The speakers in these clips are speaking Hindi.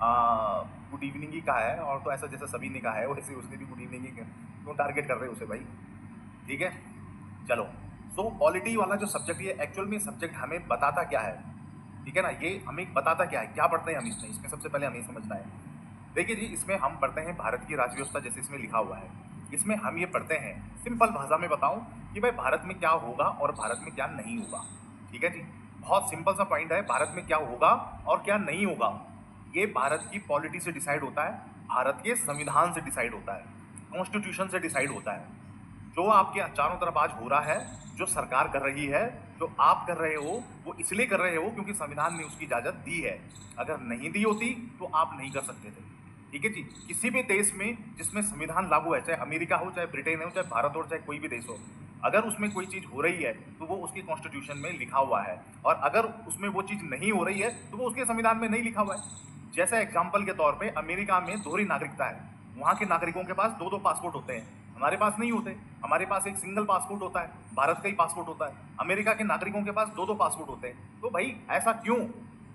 गुड इवनिंग ही कहा है, और तो ऐसा जैसे सभी ने कहा है वैसे उसने भी गुड इवनिंग ही क्यों टारगेट कर रहे हो उसे भाई? ठीक है, चलो। सो पॉलिटी वाला जो सब्जेक्ट, ये एक्चुअल में सब्जेक्ट हमें बताता क्या है? ठीक है ना, ये हमें बताता क्या है, क्या पढ़ते हैं हम इसमें? इसमें सबसे पहले हमें ये समझना है। देखिए जी, इसमें हम पढ़ते हैं भारत की राज्य व्यवस्था, जैसे इसमें लिखा हुआ है। इसमें हम ये पढ़ते हैं, सिंपल भाषा में बताऊं कि भाई भारत में क्या होगा और भारत में क्या नहीं होगा। ठीक है जी, बहुत सिंपल सा पॉइंट है, भारत में क्या होगा और क्या नहीं होगा ये भारत की पॉलिटी से डिसाइड होता है, भारत के संविधान से डिसाइड होता है, कॉन्स्टिट्यूशन से डिसाइड होता है। जो आपके चारों तरफ आज हो रहा है, जो सरकार कर रही है, जो आप कर रहे हो, वो इसलिए कर रहे हो क्योंकि संविधान ने उसकी इजाजत दी है। अगर नहीं दी होती तो आप नहीं कर सकते थे। ठीक है जी, किसी भी देश में जिसमें संविधान लागू है, चाहे अमेरिका हो, चाहे ब्रिटेन हो, चाहे भारत हो, चाहे कोई भी देश हो, अगर उसमें कोई चीज हो रही है तो वो उसके कॉन्स्टिट्यूशन में लिखा हुआ है, और अगर उसमें वो चीज नहीं हो रही है तो वो उसके संविधान में नहीं लिखा हुआ है। जैसे एग्जाम्पल के तौर पे अमेरिका में दोहरी नागरिकता है, वहां के नागरिकों के पास दो दो पासपोर्ट होते हैं, हमारे पास नहीं होते। हमारे पास एक सिंगल पासपोर्ट होता है, भारत का ही पासपोर्ट होता है। अमेरिका के नागरिकों के पास दो दो पासपोर्ट होते हैं। तो भाई ऐसा क्यों?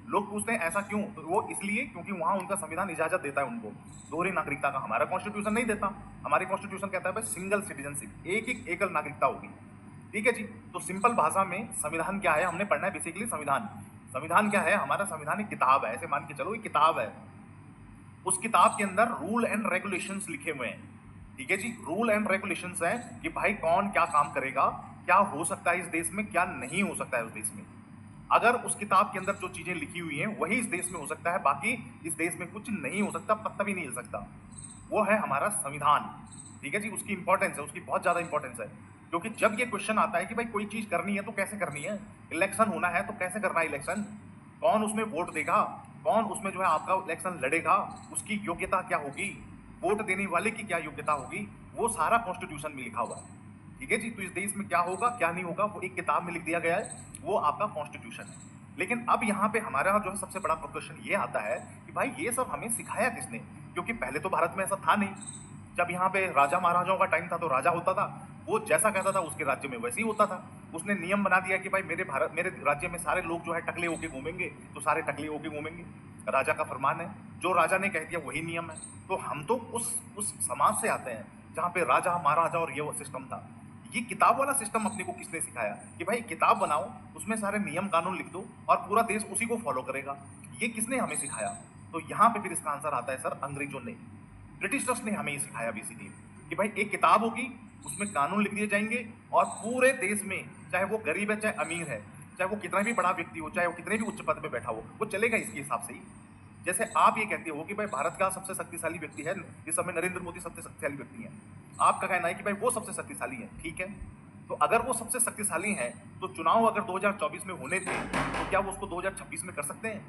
लोग पूछते हैं ऐसा क्यों, तो वो इसलिए क्योंकि वहां उनका संविधान इजाजत देता है उनको दोहरी नागरिकता का। हमारा कॉन्स्टिट्यूशन नहीं देता। हमारे कॉन्स्टिट्यूशन कहता है भाई सिंगल सिटीजनशिप, एक एक एकल नागरिकता होगी। ठीक है जी, तो सिंपल भाषा में संविधान क्या है हमने पढ़ना है बेसिकली। संविधान, संविधान क्या है? हमारा संविधान एक किताब है, ऐसे मान के चलो एक किताब है। उस किताब के अंदर रूल एंड रेगुलेशंस लिखे हुए हैं। ठीक है जी, रूल एंड रेगुलेशंस है कि भाई कौन क्या काम करेगा, क्या हो सकता है इस देश में, क्या नहीं हो सकता है उस देश में। अगर उस किताब के अंदर जो चीजें लिखी हुई हैं वही इस देश में हो सकता है, बाकी इस देश में कुछ नहीं हो सकता, पत्ता भी नहीं हिल सकता। वो है हमारा संविधान। ठीक है जी, उसकी इंपॉर्टेंस है, उसकी बहुत ज्यादा इंपॉर्टेंस है। क्योंकि जब ये क्वेश्चन आता है कि भाई कोई चीज करनी है तो कैसे करनी है, इलेक्शन होना है तो कैसे करना है इलेक्शन, कौन उसमें वोट देगा, कौन उसमें जो है आपका इलेक्शन लड़ेगा, उसकी योग्यता क्या होगी, वोट देने वाले की क्या योग्यता होगी, वो सारा कॉन्स्टिट्यूशन में लिखा हुआ है। ठीक है जी, तो इस देश में क्या होगा क्या नहीं होगा वो एक किताब में लिख दिया गया है, वो आपका कॉन्स्टिट्यूशन है। लेकिन अब यहाँ पे हमारा जो है सबसे बड़ा क्वेश्चन ये आता है कि भाई ये सब हमें सिखाया किसने? क्योंकि पहले तो भारत में ऐसा था नहीं। जब यहाँ पे राजा महाराजाओं का टाइम था तो राजा होता था, वो जैसा कहता था उसके राज्य में वैसे ही होता था। उसने नियम बना दिया कि भाई मेरे राज्य में सारे लोग जो है टकले होके घूमेंगे, तो सारे टकले होके घूमेंगे। राजा का फरमान है, जो राजा ने कह दिया वही नियम है। तो हम तो उस समाज से आते हैं जहाँ पे राजा महाराजा और ये वो सिस्टम था। ये किताब वाला सिस्टम अपने को किसने सिखाया कि भाई किताब बनाओ, उसमें सारे नियम कानून लिख दो और पूरा देश उसी को फॉलो करेगा? ये किसने हमें सिखाया? तो यहाँ पे फिर इसका आंसर आता है सर, अंग्रेजों ने, ब्रिटिशर्स ने हमें ये सिखाया बेसिकली कि भाई एक किताब होगी, उसमें कानून लिख दिए जाएंगे, और पूरे देश में चाहे वो गरीब है चाहे अमीर है, चाहे वो कितना भी बड़ा व्यक्ति हो, चाहे वो कितने भी उच्च पद पे बैठा हो, वो चलेगा इसके हिसाब से ही। जैसे आप ये कहते हो कि भाई भारत का सबसे शक्तिशाली व्यक्ति है इस समय नरेंद्र मोदी, सबसे शक्तिशाली व्यक्ति है। आपका कहना है कि भाई वो सबसे शक्तिशाली है, ठीक है। तो अगर वो सबसे शक्तिशाली हैं तो चुनाव अगर 2024 में होने थे तो क्या वो उसको 2026 में कर सकते हैं?